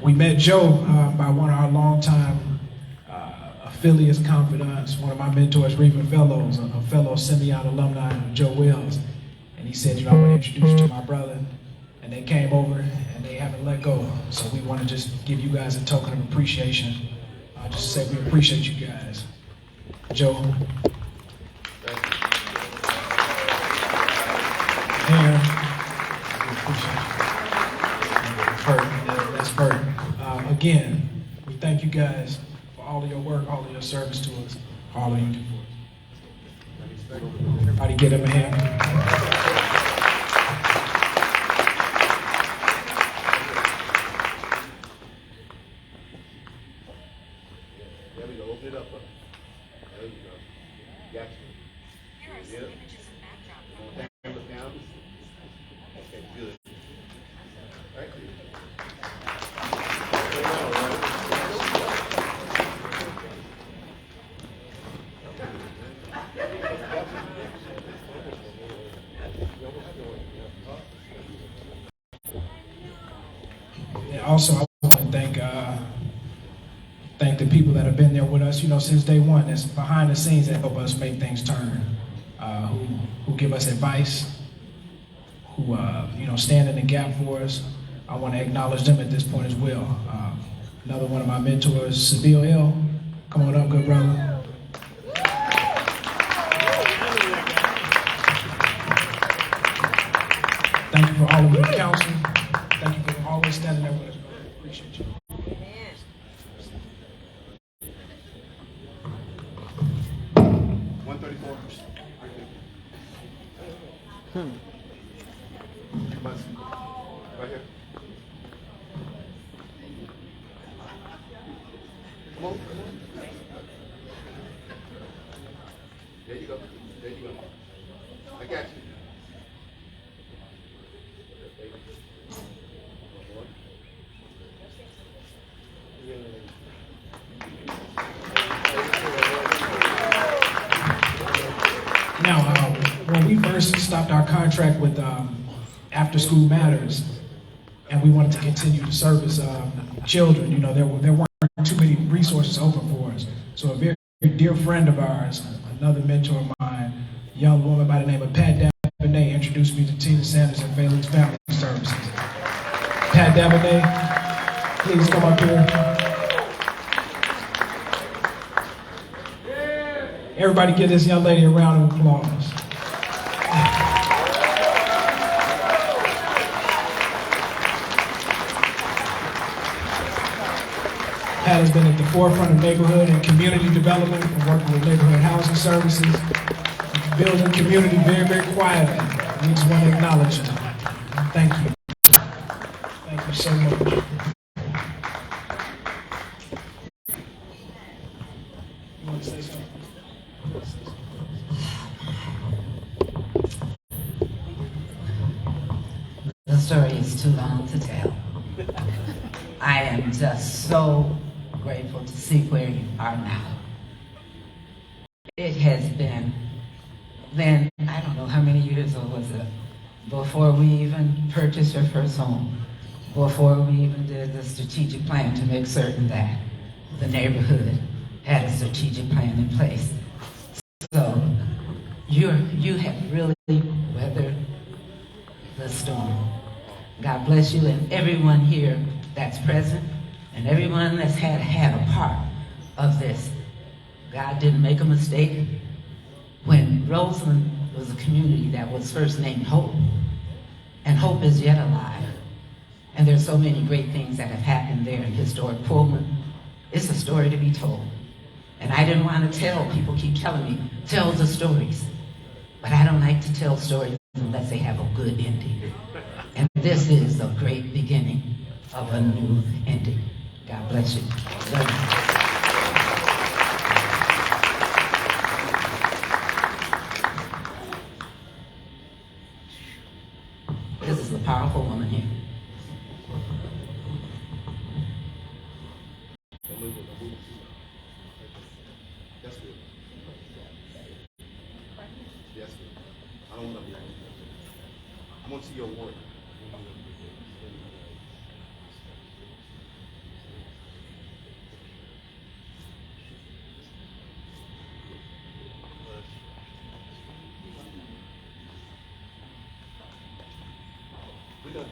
We met Joe by one of our longtime affiliates, confidants, one of my mentors, Reefing Fellows, a fellow Simeon alumni, Joe Wells. And he said, you know, I want to introduce you to my brother. And they came over and they haven't let go. So we want to just give you guys a token of appreciation. Just to say we appreciate you guys. Joe. Aaron. Bert. That's Bert. Again, we thank you guys for all of your work, all of your service to us, all of you do for us. Everybody get him a hand.
There we go. Open it up. There you go. Got you. Here are some images and backdrop. Camera down. Okay, good. Thank you.
And also, I want to thank the people that have been there with us, you know, since day one. That's behind the scenes that help us make things turn, who give us advice, who you know, stand in the gap for us. I want to acknowledge them at this point as well. Another one of my mentors, Sabille L. Come on up, good brother. Thank you for all of your counsel. Thank you for always standing there with us, brother. Appreciate you.
Right here. Come on. There you go. There you go. I got you.
Now, when we first stopped our contract with After School Matters, and we wanted to continue to service children, you know, there weren't too many resources open for us. So a very dear friend of ours, another mentor of mine, a young woman by the name of Pat Davenay, introduced me to Tina Sanders and Felix Family Services. Pat Davenay, please come up here. Everybody give this young lady a round of applause. Pat has been at the forefront of neighborhood and community development and working with neighborhood housing services, building community very, very quietly. We just want to acknowledge you. Thank you. Thank you so much. You want to say something?
The story is too long to tell. I am just so grateful to see where you are now. It has been, I don't know how many years old was it, before we even purchased your first home, before we even did the strategic plan to make certain that the neighborhood had a strategic plan in place. So you have really weathered the storm. God bless you and everyone here that's present and everyone that's had a part of this. God didn't make a mistake. When Roseland was a community that was first named Hope, and Hope is yet alive, and there's so many great things that have happened there in historic Pullman. It's a story to be told. And I didn't want to tell, people keep telling me, tell the stories. But I don't like to tell stories unless they have a good ending. And this is a great beginning of a new ending. God bless you. Love you. This is a powerful woman here.
That's good. That's good. I don't want to be. I want to see your work. We done.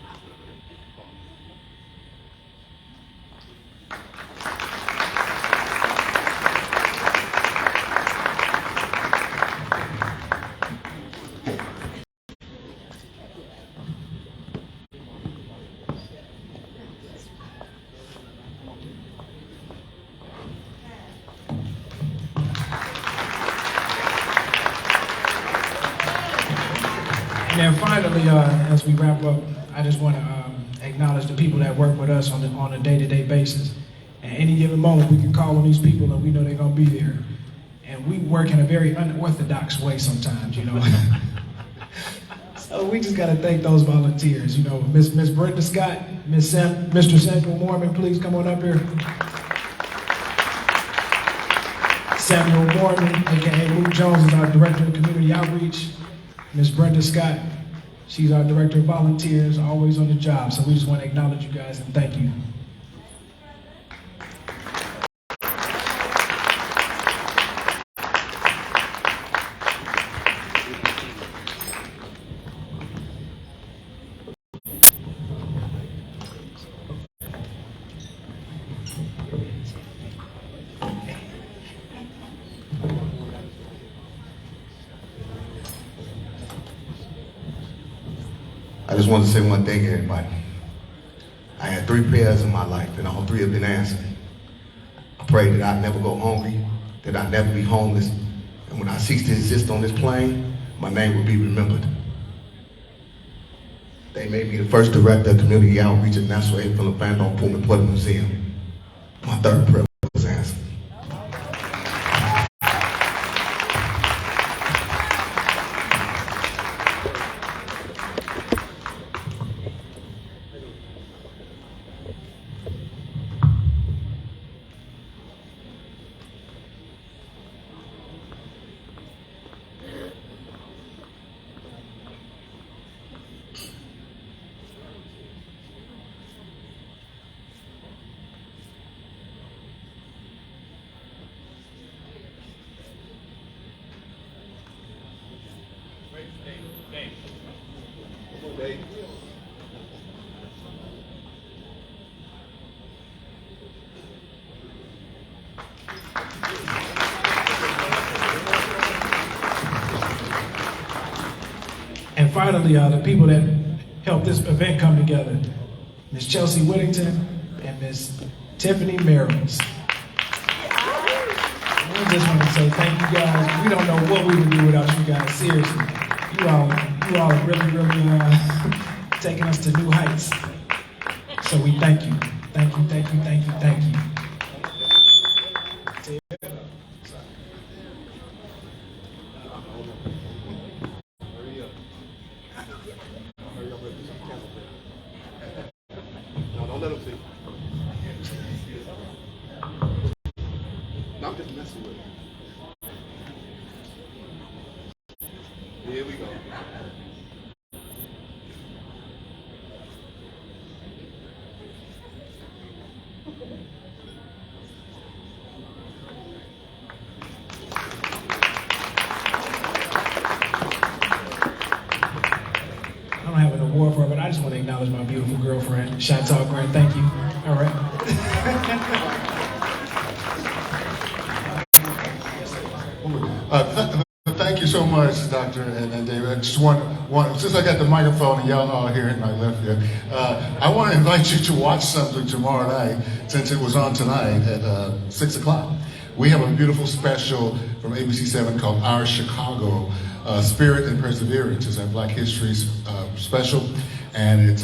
And then finally, as we wrap up, I just want to acknowledge the people that work with us on a day-to-day basis. At any given moment, we can call on these people and we know they're going to be there. And we work in a very unorthodox way sometimes, you know. So we just got to thank those volunteers, you know. Miss Brenda Scott, Mr. Samuel Mormon, please come on up here. Samuel Mormon, aka Luke Jones, is our Director of Community Outreach. Miss Brenda Scott, she's our Director of Volunteers, always on the job. So we just want to acknowledge you guys and thank you.
I just want to say one thing, everybody. I had 3 prayers in my life, and all 3 have been answered. I prayed that I'd never go hungry, that I'd never be homeless, and when I cease to exist on this plane, my name will be remembered. They made me the first director of community outreach at National Aid from the Randolph Pullman Pullman Museum. My 3rd prayer was answered.
And finally, the people that helped this event come together, Miss Chelsea Whittington and Miss Tiffany Merrills. I just want to say thank you guys. We don't know what we would do without you guys. Seriously, you all are really taking us to new heights. So we thank you. Thank you.
No, don't let them see. No, I'm just messing with it. Here we go.
I don't have an award for it, but I just want to acknowledge my beautiful girlfriend. Shots out, Grant. Thank you. All right.
Thank you so much, Doctor and David. I just want since I got the microphone and y'all all here and I left here, I want to invite you to watch something tomorrow night, since it was on tonight at 6 o'clock. We have a beautiful special from ABC7 called Our Chicago, Spirit and Perseverance. It's our Black History special, and it's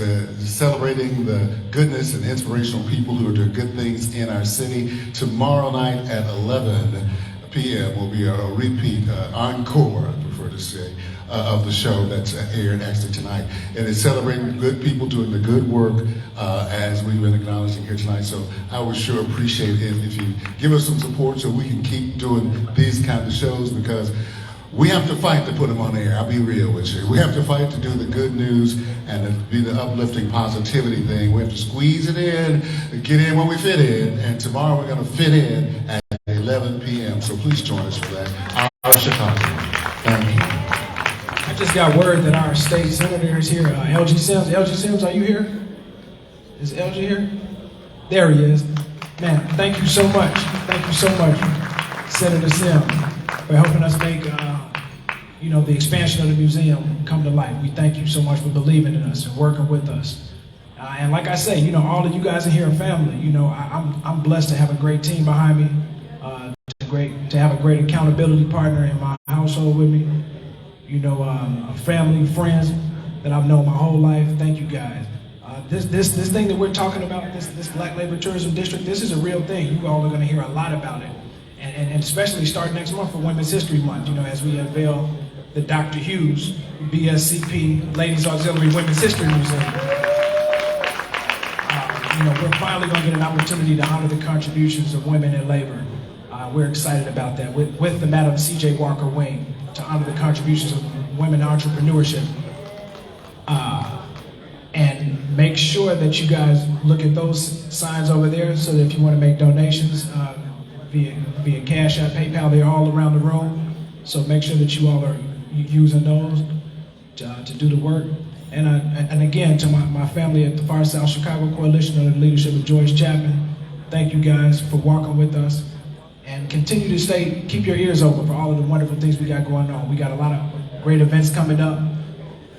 celebrating the goodness and inspirational people who are doing good things in our city. Tomorrow night at 11 p.m. will be a repeat, encore, I prefer to say, of the show that's aired actually tonight. And it's celebrating good people doing the good work as we've been acknowledging here tonight. So I would sure appreciate it if you give us some support so we can keep doing these kind of shows, because we have to fight to put them on air. I'll be real with you. We have to fight to do the good news and to be the uplifting positivity thing. We have to squeeze it in, get in when we fit in, and tomorrow we're going to fit in at 11 p.m. So please join us for that. Our Chicago. Thank you.
I just got word that our state senator is here. LG Sims. LG Sims, are you here? Is LG here? There he is. Man, thank you so much. Thank you so much, Senator Sims, for helping us make the expansion of the museum come to life. We thank you so much for believing in us and working with us. And like I say, all of you guys in here are family. I'm blessed to have a great team behind me. To have a great accountability partner in my household with me. A family, friends that I've known my whole life. Thank you guys. This thing that we're talking about, this Black Labor Tourism District, this is a real thing. You all are going to hear a lot about it. And especially start next month for Women's History Month, as we unveil the Dr. Hughes BSCP Ladies Auxiliary Women's History Museum. We're finally going to get an opportunity to honor the contributions of women in labor. We're excited about that with the Madam C.J. Walker Wing to honor the contributions of women entrepreneurship. And make sure that you guys look at those signs over there, so that if you want to make donations via Cash App, PayPal, they're all around the room. So make sure that you all are using those to do the work. And again, to my family at the Far South Chicago Coalition under the leadership of Joyce Chapman, thank you guys for walking with us. And continue to keep your ears open for all of the wonderful things we got going on. We got a lot of great events coming up.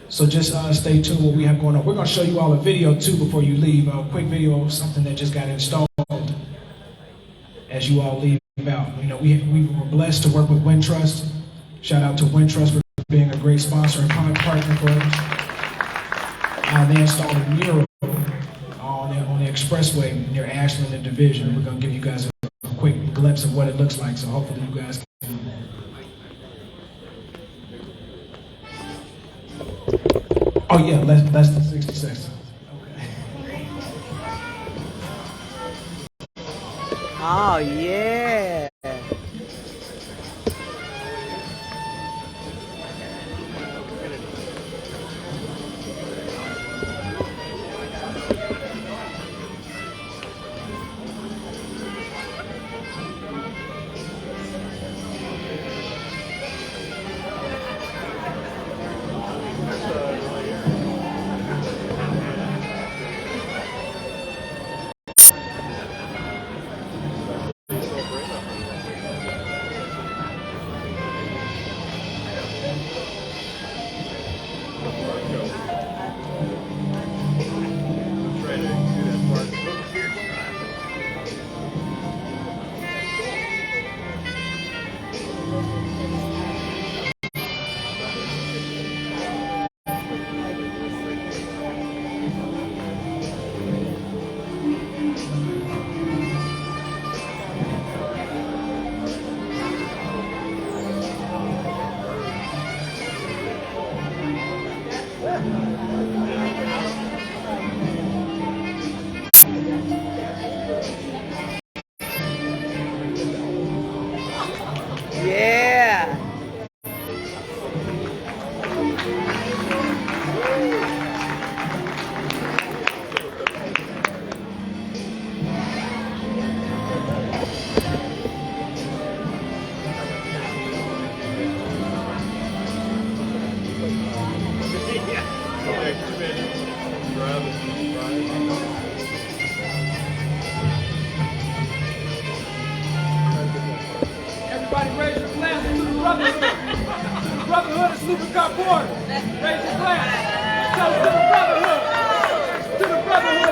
So just stay tuned what we have going on. We're going to show you all a video too before you leave. A quick video of something that just got installed as you all leave out. We were blessed to work with Wintrust. Shout out to Wintrust for being a great sponsor and partner for us. They installed a mural on the expressway near Ashland and Division. We're going to give you guys a quick glimpse of what it looks like, so hopefully you guys can. Oh yeah, less than 60 seconds. Okay.
Oh yeah.
Everybody raise your glass to the brotherhood. To the brotherhood of Sleeping Car Porter. Raise your glass. Toast to the brotherhood. To the brotherhood.